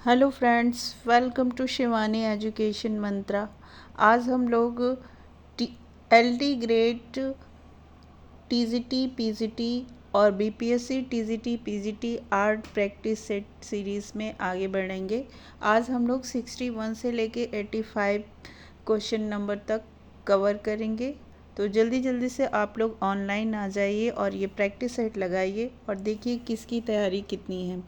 Hello friends, welcome to Shivani education Mantra. आज हम लोग एलडी ग्रेड टीजीटी पीजीटी और BPSC TGT PGT art practice set series में आगे बढ़ेंगे। आज हम लोग 61 से लेके 85 क्वेश्चन नंबर तक कवर करेंगे। तो जल्दी जल्दी से आप लोग ऑनलाइन आ जाइए और ये प्रैक्टिस सेट लगाइए और देखिए किसकी तैयारी कितनी है,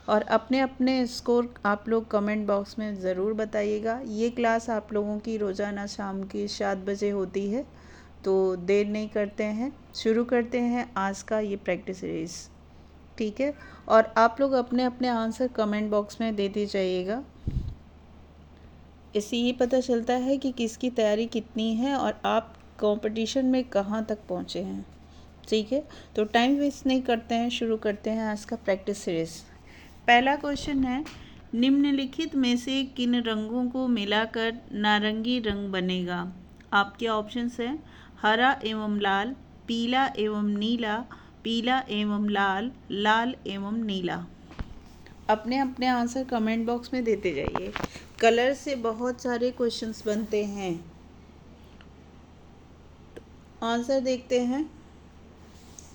और अपने अपने स्कोर आप लोग कमेंट बॉक्स में ज़रूर बताइएगा। ये क्लास आप लोगों की रोज़ाना शाम की 7 बजे होती है। तो देर नहीं करते हैं, शुरू करते हैं आज का ये प्रैक्टिस सीरीज़। ठीक है, और आप लोग अपने अपने आंसर कमेंट बॉक्स में देते जाइएगा। इससे ये पता चलता है कि किसकी तैयारी कितनी है और आप कंपटीशन में कहाँ तक पहुँचे हैं। ठीक है, तो टाइम वेस्ट नहीं करते हैं, शुरू करते हैं आज का प्रैक्टिस सीरीज़। पहला क्वेश्चन है, निम्नलिखित में से किन रंगों को मिलाकर नारंगी रंग बनेगा? आपके ऑप्शंस हैं हरा एवं लाल, पीला एवं नीला, पीला एवं लाल, लाल एवं नीला। अपने अपने आंसर कमेंट बॉक्स में देते जाइए। कलर से बहुत सारे क्वेश्चंस बनते हैं। आंसर देखते हैं,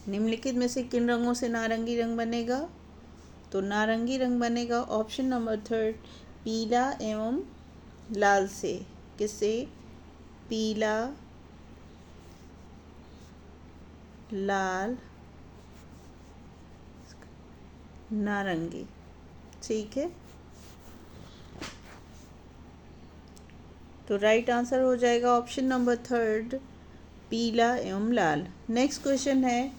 निम्नलिखित में से किन रंगों से नारंगी रंग बनेगा? तो नारंगी रंग बनेगा ऑप्शन नंबर 3, पीला एवं लाल से। किससे? पीला, लाल, नारंगी। ठीक है, तो राइट आंसर हो जाएगा ऑप्शन नंबर 3, पीला एवं लाल। नेक्स्ट क्वेश्चन है,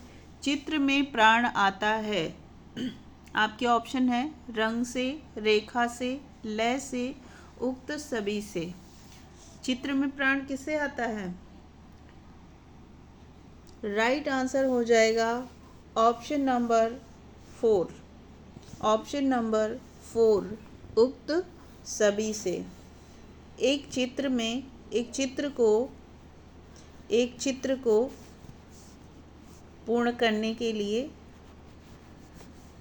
चित्र में प्राण आता है। आपके ऑप्शन है रंग से, रेखा से, लय से, उक्त सभी से। चित्र में प्राण किससे आता है? राइट आंसर हो जाएगा ऑप्शन नंबर 4, ऑप्शन नंबर 4, उक्त सभी से। एक चित्र को पूर्ण करने के लिए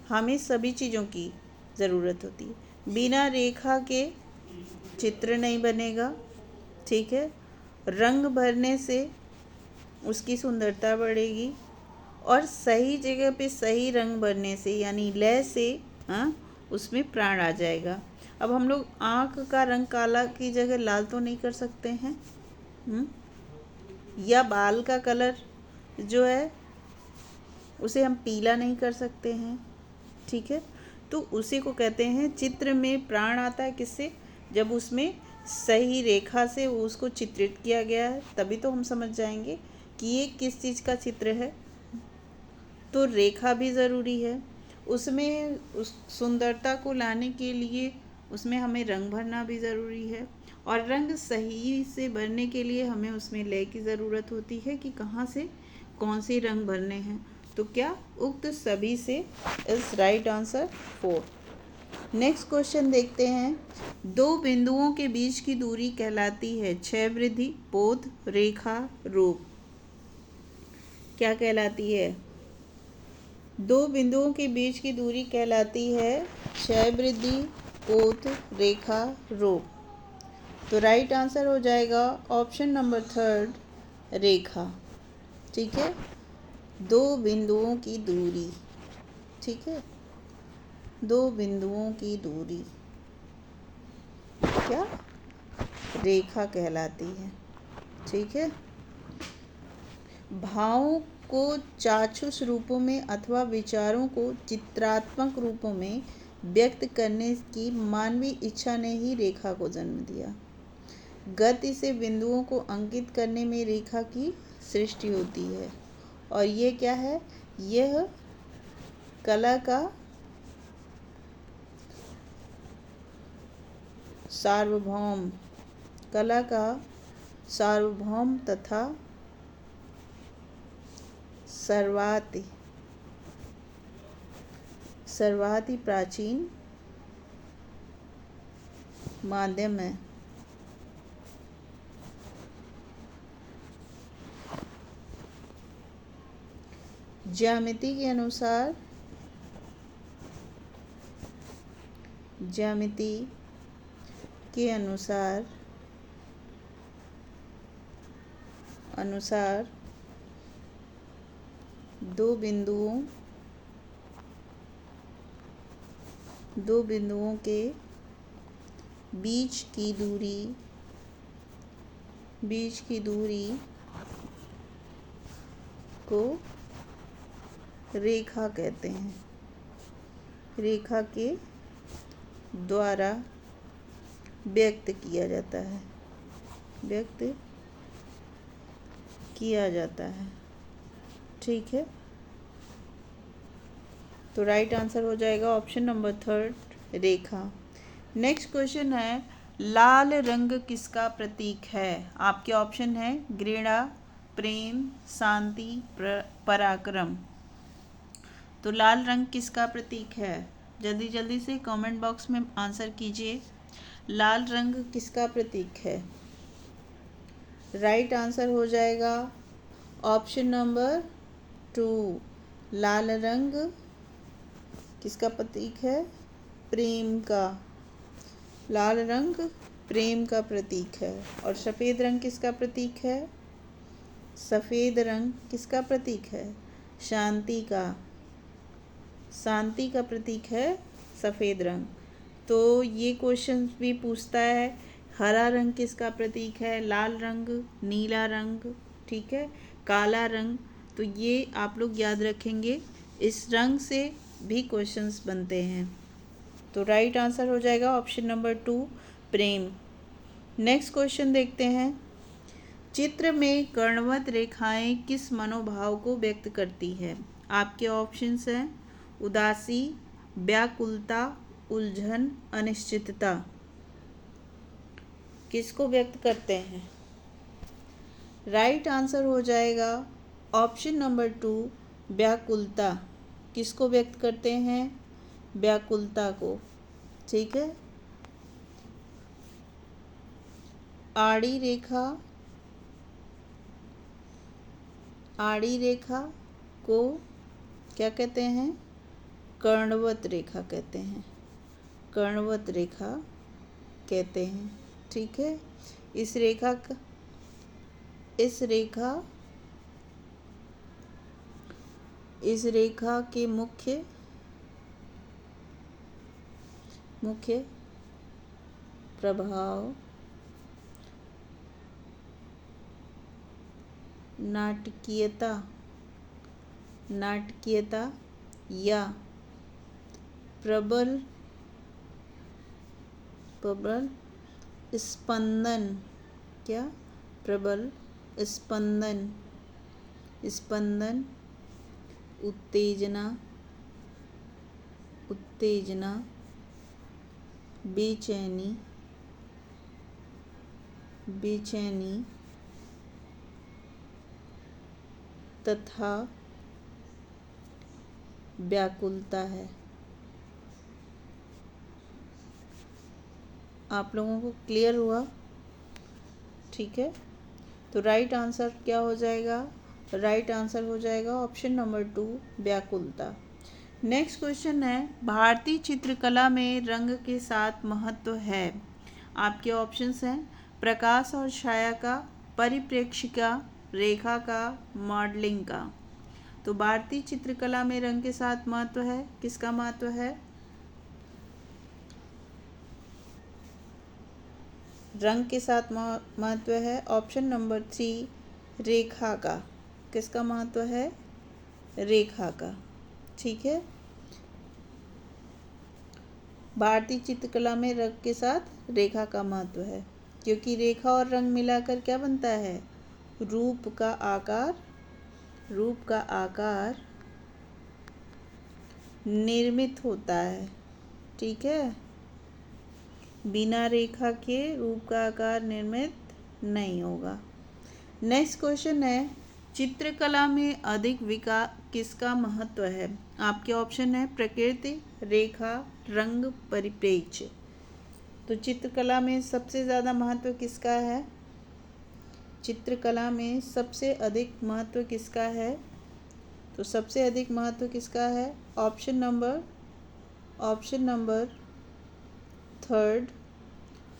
हमें सभी चीज़ों की ज़रूरत होती है। बिना रेखा के चित्र नहीं बनेगा। ठीक है, रंग भरने से उसकी सुंदरता बढ़ेगी और सही जगह पे सही रंग भरने से यानी लय से उसमें प्राण आ जाएगा। अब हम लोग आँख का रंग काला की जगह लाल तो नहीं कर सकते हैं, या बाल का कलर जो है उसे हम पीला नहीं कर सकते हैं। ठीक है, तो उसी को कहते हैं चित्र में प्राण आता है। किससे? जब उसमें सही रेखा से उसको चित्रित किया गया है, तभी तो हम समझ जाएंगे कि ये किस चीज़ का चित्र है। तो रेखा भी ज़रूरी है, उसमें उस सुंदरता को लाने के लिए उसमें हमें रंग भरना भी ज़रूरी है, और रंग सही से भरने के लिए हमें उसमें लय की ज़रूरत होती है कि कहाँ से कौन से रंग भरने हैं। तो क्या उक्त सभी से इस राइट आंसर 4। नेक्स्ट क्वेश्चन देखते हैं, दो बिंदुओं के बीच की दूरी कहलाती है क्षय वृद्धि, पोत, रेखा, रूप। क्या कहलाती है? दो बिंदुओं के बीच की दूरी कहलाती है क्षय वृद्धि, पोत, रेखा, रूप। तो राइट आंसर हो जाएगा ऑप्शन नंबर 3, रेखा। ठीक है, दो बिंदुओं की दूरी। ठीक है, दो बिंदुओं की दूरी क्या रेखा कहलाती है। ठीक है, भावों को चाक्षुष रूपों में अथवा विचारों को चित्रात्मक रूपों में व्यक्त करने की मानवीय इच्छा ने ही रेखा को जन्म दिया। गति से बिंदुओं को अंकित करने में रेखा की सृष्टि होती है, और ये क्या है? यह कला का सार्वभौम तथा सर्वाति प्राचीन माध्यम है। ज्यामिति के अनुसार दो बिंदुओं के बीच की दूरी को रेखा कहते हैं। रेखा के द्वारा व्यक्त किया जाता है। ठीक है, तो राइट आंसर हो जाएगा ऑप्शन नंबर 3 रेखा। नेक्स्ट क्वेश्चन है, लाल रंग किसका प्रतीक है? आपके ऑप्शन है घृणा, प्रेम, शांति, पराक्रम। तो लाल रंग किसका प्रतीक है? जल्दी जल्दी से कमेंट बॉक्स में आंसर कीजिए। लाल रंग किसका प्रतीक है? राइट आंसर हो जाएगा ऑप्शन नंबर 2 लाल रंग किसका प्रतीक है? प्रेम का। लाल रंग प्रेम का प्रतीक है। और सफ़ेद रंग किसका प्रतीक है? सफ़ेद रंग किसका प्रतीक है? शांति का। शांति का प्रतीक है सफ़ेद रंग। तो ये क्वेश्चन भी पूछता है हरा रंग किसका प्रतीक है? लाल रंग, नीला रंग, ठीक है, काला रंग। तो ये आप लोग याद रखेंगे, इस रंग से भी क्वेश्चंस बनते हैं। तो राइट आंसर हो जाएगा ऑप्शन नंबर 2 प्रेम। नेक्स्ट क्वेश्चन देखते हैं, चित्र में कर्णवत रेखाएं किस मनोभाव को व्यक्त करती है? आपके ऑप्शंस हैं उदासी, व्याकुलता, उलझन, अनिश्चितता। किसको व्यक्त करते हैं? राइट आंसर हो जाएगा ऑप्शन नंबर 2 व्याकुलता। किसको व्यक्त करते हैं? व्याकुलता को। ठीक है, आड़ी रेखा को क्या कहते हैं? कर्णवत रेखा कहते हैं। कर्णवत रेखा कहते हैं। ठीक है, इस रेखा के मुख्य प्रभाव नाटकीयता या प्रबल स्पंदन। क्या? प्रबल स्पंदन, उत्तेजना, बेचैनी तथा व्याकुलता है। आप लोगों को क्लियर हुआ? ठीक है, तो राइट आंसर क्या हो जाएगा? राइट आंसर हो जाएगा ऑप्शन नंबर 2 व्याकुलता। नेक्स्ट क्वेश्चन है, भारतीय चित्रकला में रंग के साथ महत्व है। आपके ऑप्शंस हैं प्रकाश और छाया का, परिप्रेक्ष्य का, रेखा का, मॉडलिंग का। तो भारतीय चित्रकला में रंग के साथ महत्व है, किसका महत्व है? रंग के साथ महत्व है ऑप्शन नंबर 3 रेखा का। किसका महत्व है? रेखा का। ठीक है, भारतीय चित्रकला में रंग के साथ रेखा का महत्व है, क्योंकि रेखा और रंग मिलाकर क्या बनता है? रूप का आकार निर्मित होता है। ठीक है, बिना रेखा के रूप का आकार निर्मित नहीं होगा। नेक्स्ट क्वेश्चन है, चित्रकला में अधिक विकास किसका महत्व है? आपके ऑप्शन है प्रकृति, रेखा, रंग, परिप्रेक्ष्य। तो चित्रकला में सबसे ज़्यादा महत्व किसका है? चित्रकला में सबसे अधिक महत्व किसका है? तो सबसे अधिक महत्व किसका है? ऑप्शन नंबर थर्ड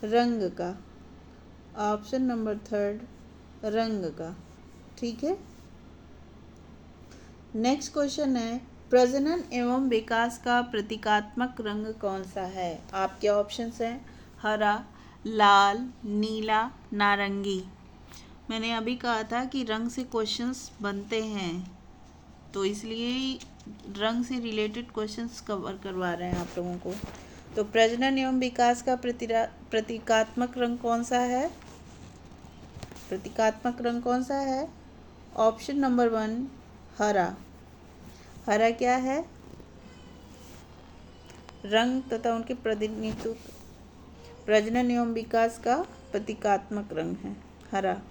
रंग का, ऑप्शन नंबर थर्ड रंग का। ठीक है। नेक्स्ट क्वेश्चन है, प्रजनन एवं विकास का प्रतीकात्मक रंग कौन सा है? आपके ऑप्शंस हैं हरा, लाल, नीला, नारंगी। मैंने अभी कहा था कि रंग से क्वेश्चंस बनते हैं, तो इसलिए रंग से रिलेटेड क्वेश्चंस कवर करवा रहे हैं आप लोगों को। तो प्रजनन एवं विकास का प्रतीकात्मक रंग कौन सा है? प्रतीकात्मक रंग कौन सा है? ऑप्शन नंबर 1 हरा। हरा क्या है? रंग तथा उनके प्रतिनिधित्व, प्रजनन एवं विकास का प्रतीकात्मक रंग है हरा।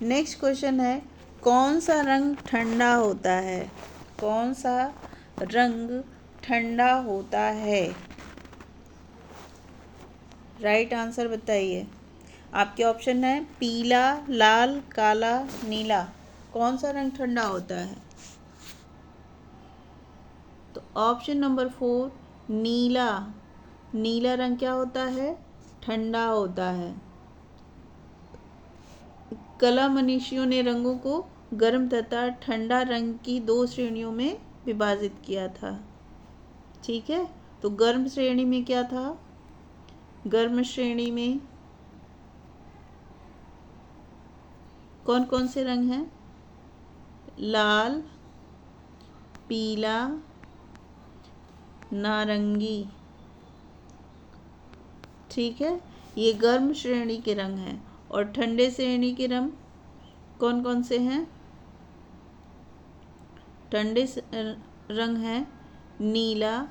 नेक्स्ट क्वेश्चन है, कौन सा रंग ठंडा होता है? कौन सा रंग ठंडा होता है? राइट आंसर बताइए। आपके ऑप्शन है पीला, लाल, काला, नीला। कौन सा रंग ठंडा होता है? तो ऑप्शन नंबर 4 नीला। नीला रंग क्या होता है? ठंडा होता है। कला मनीषियों ने रंगों को गर्म तथा ठंडा रंग की 2 श्रेणियों में विभाजित किया था। ठीक है। तो गर्म श्रेणी में क्या था? गर्म श्रेणी में कौन कौन से रंग हैं? लाल, पीला, नारंगी। ठीक है, ये गर्म श्रेणी के रंग हैं। और ठंडे श्रेणी के रंग कौन कौन से हैं? ठंडे रंग हैं नीला,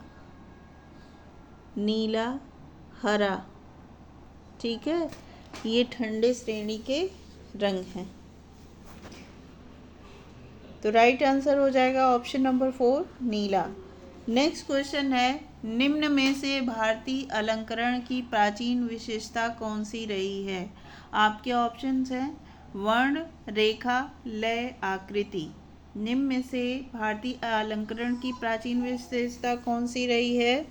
नीला, हरा। ठीक है, ये ठंडे श्रेणी के रंग हैं। तो राइट आंसर हो जाएगा ऑप्शन नंबर 4 नीला। नेक्स्ट क्वेश्चन है, निम्न में से भारतीय अलंकरण की प्राचीन विशेषता कौन सी रही है? आपके ऑप्शंस हैं वर्ण, रेखा, लय, आकृति। निम्न में से भारतीय अलंकरण की प्राचीन विशेषता कौन सी रही है?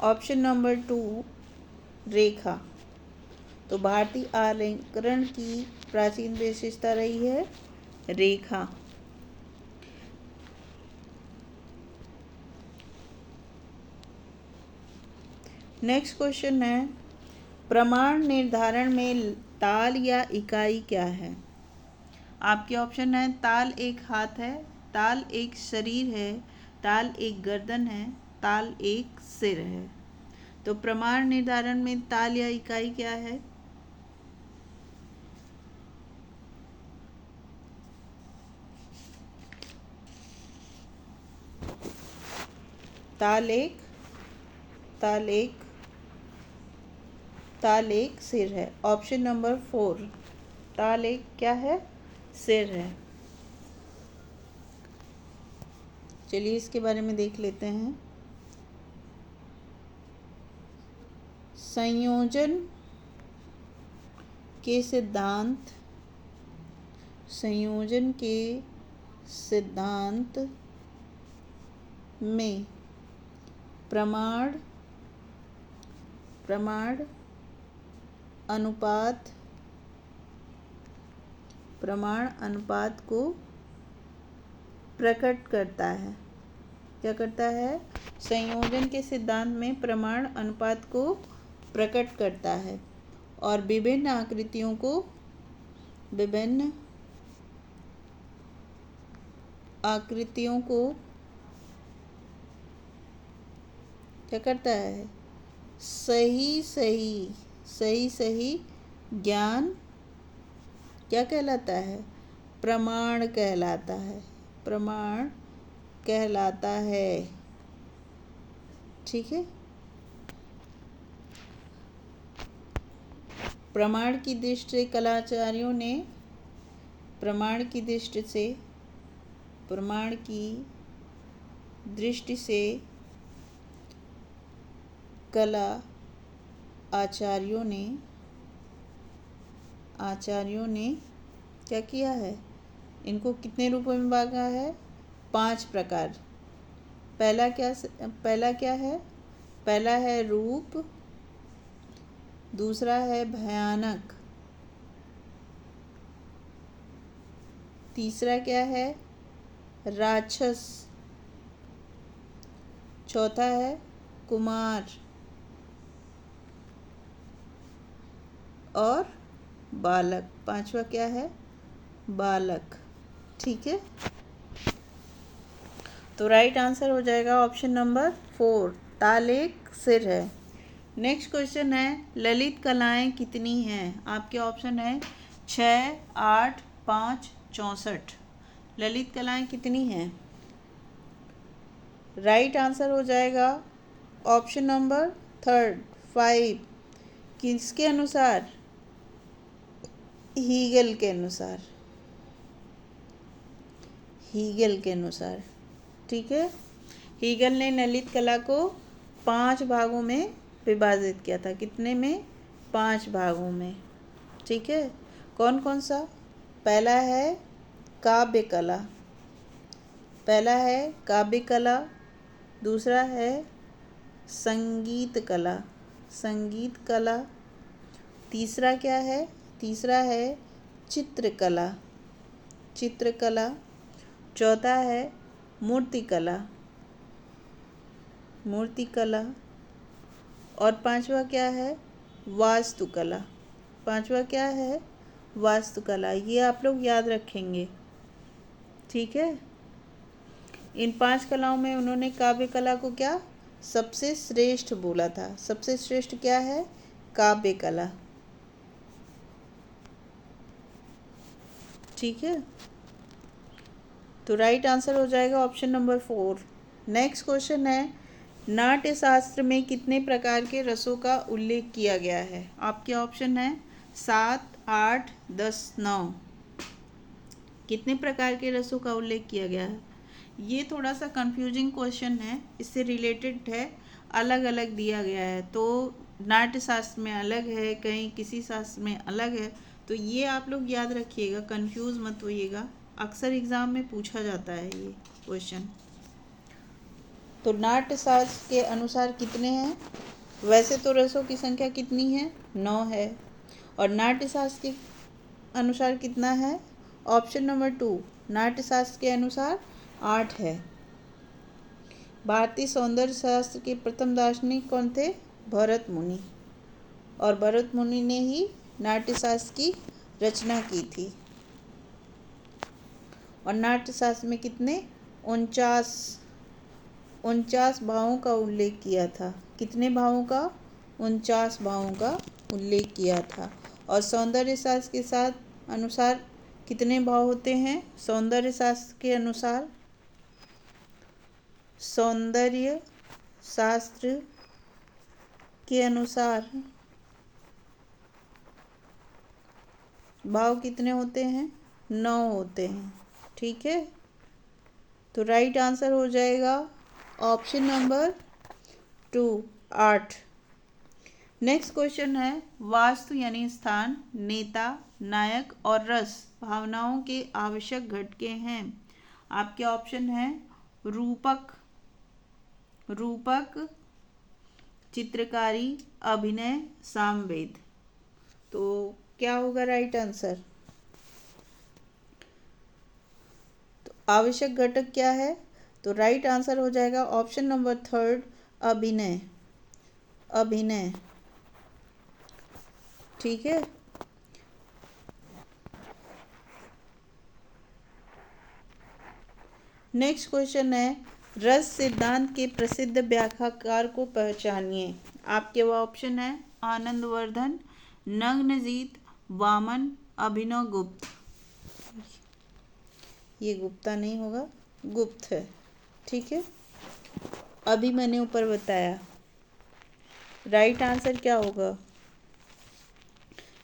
ऑप्शन नंबर 2 रेखा। तो भारतीय अलंकरण की प्राचीन विशेषता रही है रेखा। नेक्स्ट क्वेश्चन है, प्रमाण निर्धारण में ताल या इकाई क्या है? आपके ऑप्शन है ताल एक हाथ है, ताल एक शरीर है, ताल एक गर्दन है, ताल एक सिर है। तो प्रमाण निर्धारण में ताल या इकाई क्या है? ताल एक सिर है। ऑप्शन नंबर 4 ताल एक क्या है? सिर है। चलिए इसके बारे में देख लेते हैं। संयोजन के सिद्धांत में प्रमाण अनुपात को प्रकट करता है। क्या करता है? संयोजन के सिद्धांत में प्रमाण अनुपात को प्रकट करता है और विभिन्न आकृतियों को क्या करता है? सही ज्ञान क्या कहलाता है? प्रमाण कहलाता है। ठीक है। प्रमाण की दृष्टि से कला आचार्यों ने क्या किया है? इनको कितने रूपों में बांटा है? 5 प्रकार। पहला क्या है? पहला है रूप, दूसरा है भयानक, तीसरा क्या है? राक्षस, चौथा है कुमार और बालक, पांचवा क्या है? बालक। ठीक है, तो राइट आंसर हो जाएगा ऑप्शन नंबर 4, ताल एक सिर है। नेक्स्ट क्वेश्चन है ललित कलाएं कितनी हैं? आपके ऑप्शन है 6, 8, 5, 64। ललित कलाएं कितनी हैं? राइट आंसर हो जाएगा ऑप्शन नंबर 3, 5। किसके अनुसार? हीगल के अनुसार, हीगल के अनुसार। ठीक है, हीगल ने ललित कला को 5 भागों में विभाजित किया था। कितने में? 5 भागों में। ठीक है, कौन कौन सा? पहला है काव्य कला, पहला है काव्य कला, दूसरा है संगीत कला, संगीत कला, तीसरा क्या है? तीसरा है चित्रकला, चित्रकला, चौथा है मूर्तिकला, मूर्तिकला, और पांचवा क्या है? वास्तुकला, पांचवा क्या है? वास्तुकला। ये आप लोग याद रखेंगे। ठीक है, इन 5 कलाओं में उन्होंने काव्य कला को क्या सबसे श्रेष्ठ बोला था? सबसे श्रेष्ठ क्या है? काव्य कला। ठीक है, तो राइट आंसर हो जाएगा ऑप्शन नंबर 4। नेक्स्ट क्वेश्चन है नाट्य शास्त्र में कितने प्रकार के रसों का उल्लेख किया गया है? आपके ऑप्शन है 7, 8, 10, 9। कितने प्रकार के रसों का उल्लेख किया गया है? ये थोड़ा सा कंफ्यूजिंग क्वेश्चन है, इससे रिलेटेड है, अलग अलग दिया गया है। तो नाट्य शास्त्र में अलग है, कहीं किसी शास्त्र में अलग है, तो ये आप लोग याद रखिएगा, कंफ्यूज मत होइएगा। अक्सर एग्जाम में पूछा जाता है ये क्वेश्चन। तो नाट्य शास्त्र के अनुसार कितने हैं? वैसे तो रसों की संख्या कितनी है? 9 है। और नाट्य शास्त्र के अनुसार कितना है? ऑप्शन नंबर 2, नाट्य शास्त्र के अनुसार 8 है। भारतीय सौंदर्य शास्त्र के प्रथम दार्शनिक कौन थे? भरत मुनि। और भरत मुनि ने ही नाट्य शास्त्र की रचना की थी। और नाट्य शास्त्र में कितने? 49 भावों का उल्लेख किया था। कितने भावों का? 49 भावों का उल्लेख किया था। और सौंदर्य शास्त्र के साथ अनुसार कितने भाव होते हैं? सौंदर्य शास्त्र के अनुसार, सौंदर्य शास्त्र के अनुसार भाव कितने होते हैं? 9 होते हैं। ठीक है, तो राइट आंसर हो जाएगा ऑप्शन नंबर 2, 8। नेक्स्ट क्वेश्चन है वास्तु यानी स्थान, नेता, नायक और रस भावनाओं के आवश्यक घटके हैं। आपके ऑप्शन है रूपक, चित्रकारी, अभिनय, सामवेद। तो क्या होगा राइट आंसर? तो आवश्यक घटक क्या है? तो राइट आंसर हो जाएगा ऑप्शन नंबर 3, अभिनय, अभिनय। ठीक है, नेक्स्ट क्वेश्चन है रस सिद्धांत के प्रसिद्ध व्याख्याकार को पहचानिए। आपके वो ऑप्शन है आनंदवर्धन, नग्नजीत, वामन, अभिनव गुप्त। ये गुप्ता नहीं होगा, गुप्त है। ठीक है, अभी मैंने ऊपर बताया। राइट आंसर क्या होगा?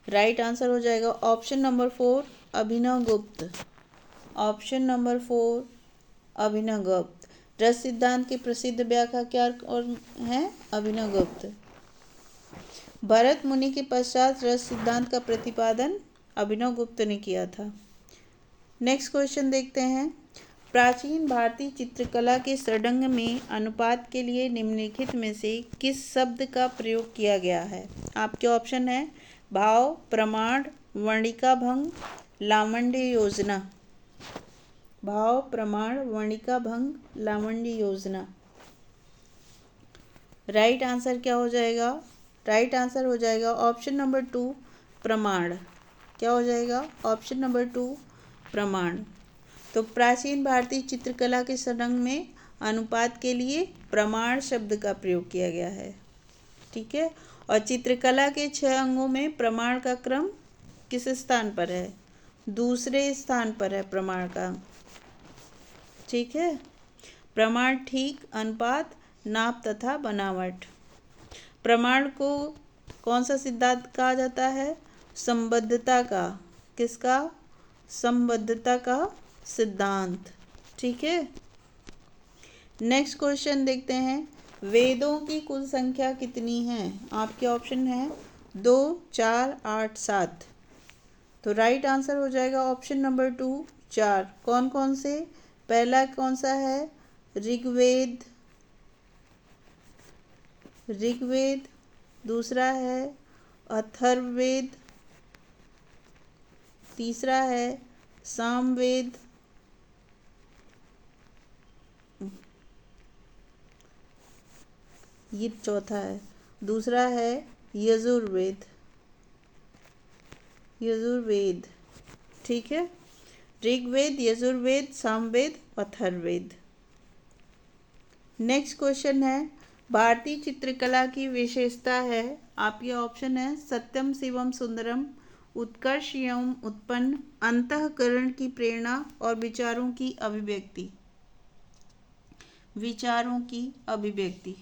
राइट आंसर हो जाएगा ऑप्शन नंबर 4, अभिनव गुप्त। ऑप्शन नंबर 4, अभिनव गुप्त। रस सिद्धांत के प्रसिद्ध व्याख्याकार और हैं अभिनव गुप्त। भरत मुनि के पश्चात रस सिद्धांत का प्रतिपादन अभिनव गुप्त ने किया था। नेक्स्ट क्वेश्चन देखते हैं प्राचीन भारतीय चित्रकला के षडंग में अनुपात के लिए निम्नलिखित में से किस शब्द का प्रयोग किया गया है? आपके ऑप्शन है भाव, प्रमाण, वर्णिका भंग, लावण्य योजना। भाव, प्रमाण, वर्णिका भंग, लावण्य योजना। राइट आंसर क्या हो जाएगा? राइट आंसर हो जाएगा ऑप्शन नंबर 2 प्रमाण। क्या हो जाएगा? ऑप्शन नंबर 2 प्रमाण। तो प्राचीन भारतीय चित्रकला के षडंग में अनुपात के लिए प्रमाण शब्द का प्रयोग किया गया है। ठीक है। और चित्रकला के 6 अंगों में प्रमाण का क्रम किस स्थान पर है? दूसरे स्थान पर है प्रमाण का। ठीक है। प्रमाण ठीक, अनुपात, नाप तथा बनावट। प्रमाण को कौन सा सिद्धांत कहा जाता है? संबद्धता का। किसका? संबद्धता का सिद्धांत। ठीक है। नेक्स्ट क्वेश्चन देखते हैं। वेदों की कुल संख्या कितनी है? आपके ऑप्शन है 2, 4, 8, 7। तो राइट आंसर हो जाएगा ऑप्शन नंबर 2 4। कौन कौन से? पहला कौन सा है? ऋग्वेद। ऋग्वेद। दूसरा है अथर्ववेद। तीसरा है सामवेद। ये चौथा है। दूसरा है यजुर्वेद। यजुर्वेद। ठीक है। ऋग्वेद, यजुर्वेद, सामवेद, अथर्ववेद। नेक्स्ट क्वेश्चन है भारतीय चित्रकला की विशेषता है। आपके ऑप्शन है सत्यम शिवम सुंदरम, उत्कर्ष एवं उत्पन्न, अंतःकरण की प्रेरणा और विचारों की अभिव्यक्ति। विचारों की अभिव्यक्ति।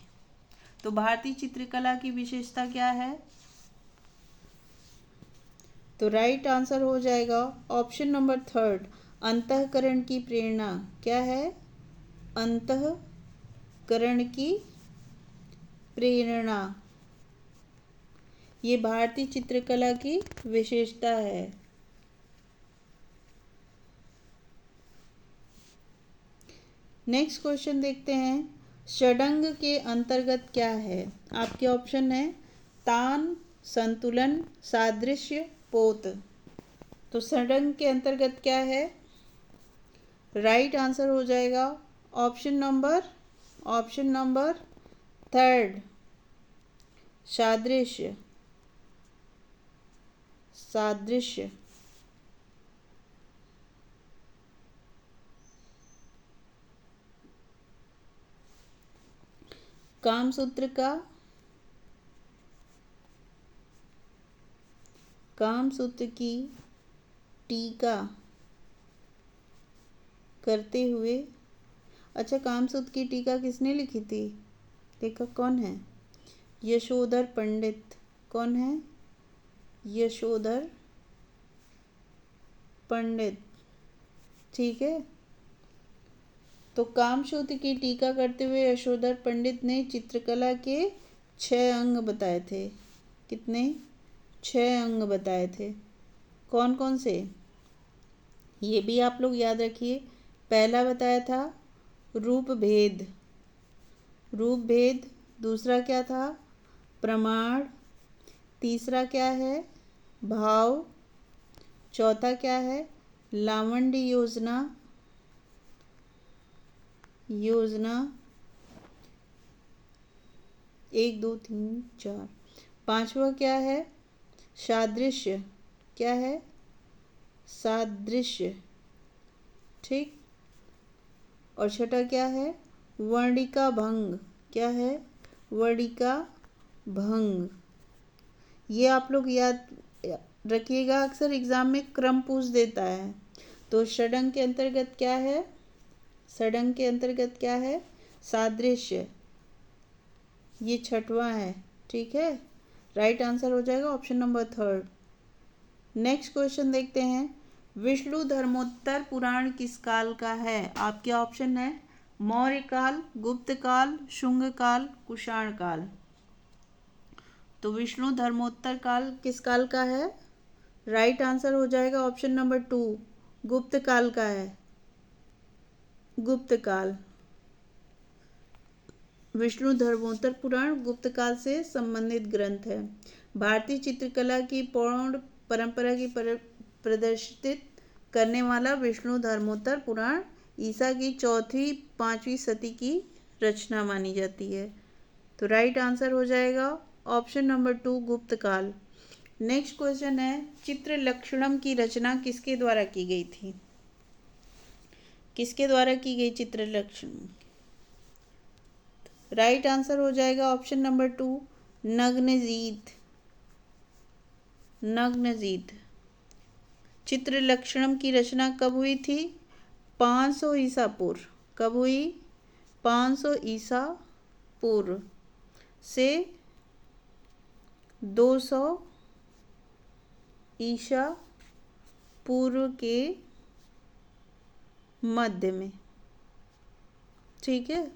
तो भारतीय चित्रकला की विशेषता क्या है? तो राइट आंसर हो जाएगा ऑप्शन नंबर 3 अंतःकरण की प्रेरणा। क्या है? अंतःकरण की प्रेरणा। ये भारतीय चित्रकला की विशेषता है। नेक्स्ट क्वेश्चन देखते हैं। षडंग के अंतर्गत क्या है? आपके ऑप्शन है तान, संतुलन, सादृश्य, पोत। तो षडंग के अंतर्गत क्या है? राइट आंसर हो जाएगा ऑप्शन नंबर 3 सादृश्य। सादृश्य। कामसूत्र की टीका करते हुए। अच्छा, कामसूत्र की टीका किसने लिखी थी? लेखक कौन है? यशोधर पंडित। कौन है? यशोधर पंडित। ठीक है। तो कामसूत्र की टीका करते हुए यशोधर पंडित ने चित्रकला के 6 अंग बताए थे। कितने? 6 अंग बताए थे। कौन कौन से? ये भी आप लोग याद रखिए। पहला बताया था रूप भेद। रूप भेद। दूसरा क्या था? प्रमाण। तीसरा क्या है? भाव। चौथा क्या है? लावण्य योजना। 1 2 3 4। पांचवा क्या है? सादृश्य। क्या है? सादृश्य। ठीक। और छठा क्या है? वर्णिका भंग। क्या है? वर्णिका भंग। ये आप लोग याद रखिएगा, अक्सर एग्जाम में क्रम पूछ देता है। तो षडंग के अंतर्गत क्या है? षडंग के अंतर्गत क्या है? सादृश्य। ये छठवां है। ठीक है। राइट आंसर हो जाएगा ऑप्शन नंबर 3। नेक्स्ट क्वेश्चन देखते हैं। विष्णु धर्मोत्तर पुराण किस काल का है? आपके ऑप्शन है मौर्य काल, गुप्त काल, शुंग काल, कुषाण काल। तो विष्णु धर्मोत्तर काल किस काल का है? राइट आंसर हो जाएगा ऑप्शन नंबर 2 गुप्त काल का है। गुप्त काल। विष्णु धर्मोत्तर पुराण गुप्त काल से संबंधित ग्रंथ है। भारतीय चित्रकला की पौराणिक परंपरा की प्रदर्शित करने वाला विष्णु धर्मोत्तर पुराण ईसा की 4वीं-5वीं सदी की रचना मानी जाती है। तो राइट आंसर हो जाएगा ऑप्शन नंबर 2 गुप्त काल। नेक्स्ट क्वेश्चन है, चित्र लक्षणम की रचना किसके द्वारा की गई थी? किसके द्वारा की गई चित्र लक्षणम? राइट आंसर हो जाएगा ऑप्शन नंबर 2 नग्नजीत। नग्नजीत। चित्र लक्षणम की रचना कब हुई थी? 500 ईसा पूर्व। कब हुई? 500 ईसा पूर्व से 200 ईसा पूर्व के मध्य में। ठीक है।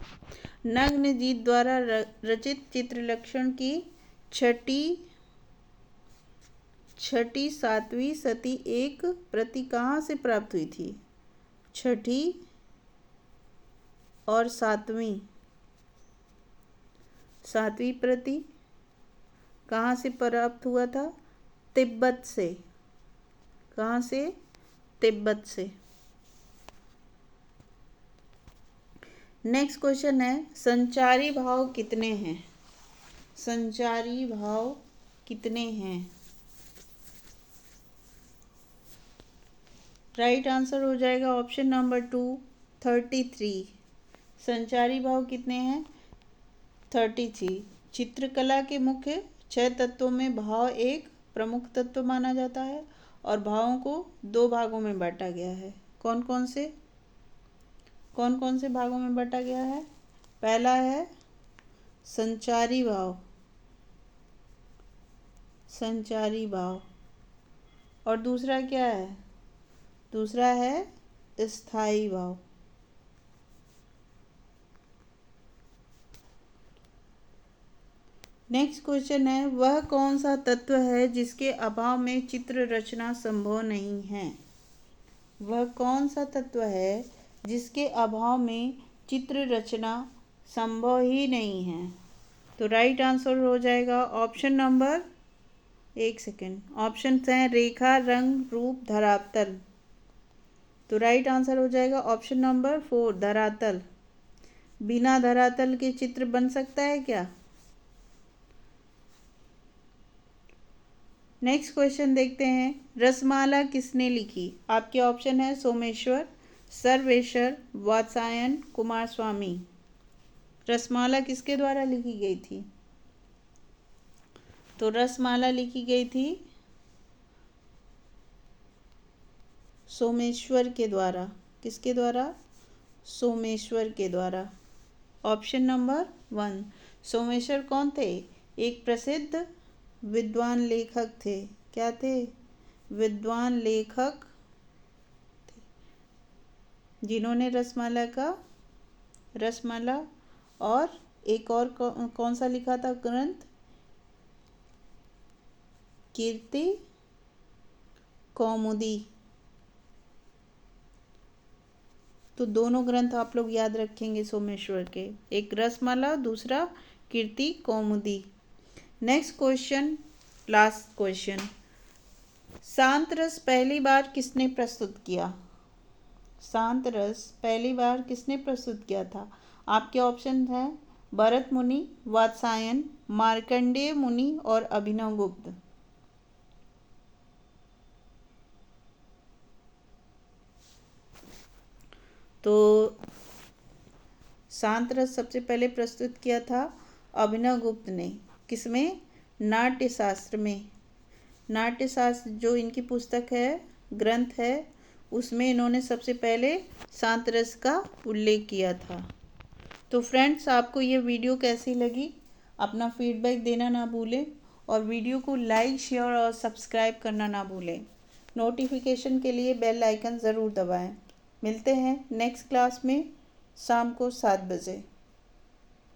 नग्नजीत द्वारा रचित चित्रलक्षण की छठी 7वीं सदी एक प्रति कहाँ से प्राप्त हुई थी? छठी और 7वीं प्रति कहाँ से प्राप्त हुआ था? तिब्बत से। कहाँ से? तिब्बत से। नेक्स्ट क्वेश्चन है, संचारी भाव कितने हैं? संचारी भाव कितने हैं? राइट आंसर हो जाएगा ऑप्शन नंबर 2 33। संचारी भाव कितने हैं? 33। चित्रकला के मुख्य 6 तत्वों में भाव एक प्रमुख तत्व माना जाता है और भावों को 2 भागों में बांटा गया है। कौन कौन से भागों में बांटा गया है? पहला है संचारी भाव। संचारी भाव। और दूसरा क्या है? दूसरा है स्थायी भाव। नेक्स्ट क्वेश्चन है, वह कौन सा तत्व है जिसके अभाव में चित्र रचना संभव नहीं है? वह कौन सा तत्व है जिसके अभाव में चित्र रचना संभव ही नहीं है? तो राइट आंसर हो जाएगा ऑप्शन नंबर, एक सेकेंड, ऑप्शन हैं रेखा, रंग, रूप, धरातल। तो राइट आंसर हो जाएगा ऑप्शन नंबर 4 धरातल। बिना धरातल के चित्र बन सकता है क्या? नेक्स्ट क्वेश्चन देखते हैं, रसमाला किसने लिखी? आपके ऑप्शन है सोमेश्वर, सर्वेश्वर, वात्सायन, कुमारस्वामी। रसमाला किसके द्वारा लिखी गई थी? तो रसमाला लिखी गई थी सोमेश्वर के द्वारा। किसके द्वारा? सोमेश्वर के द्वारा। Option number 1। सोमेश्वर कौन थे? एक प्रसिद्ध विद्वान लेखक थे। क्या थे? विद्वान लेखक थे, जिन्होंने रसमाला और एक और कौन सा लिखा था ग्रंथ? कीर्ति कौमुदी। तो दोनों ग्रंथ आप लोग याद रखेंगे सोमेश्वर के, एक रसमाला, दूसरा कीर्ति कौमुदी। नेक्स्ट क्वेश्चन, लास्ट क्वेश्चन, शांत रस पहली बार किसने प्रस्तुत किया? शांत रस पहली बार किसने प्रस्तुत किया था? आपके ऑप्शन हैं भरत मुनि, वात्सायन, मार्कंडेय मुनि और अभिनव गुप्त। तो शांत रस सबसे पहले प्रस्तुत किया था अभिनव गुप्त ने। किसमें? नाट्यशास्त्र में। नाट्यशास्त्र जो इनकी पुस्तक है, ग्रंथ है, उसमें इन्होंने सबसे पहले शांत रस का उल्लेख किया था। तो फ्रेंड्स, आपको ये वीडियो कैसी लगी? अपना फीडबैक देना ना भूलें और वीडियो को लाइक, शेयर और सब्सक्राइब करना ना भूलें। नोटिफिकेशन के लिए बेल आइकन ज़रूर दबाएं। मिलते हैं नेक्स्ट क्लास में शाम को 7 बजे।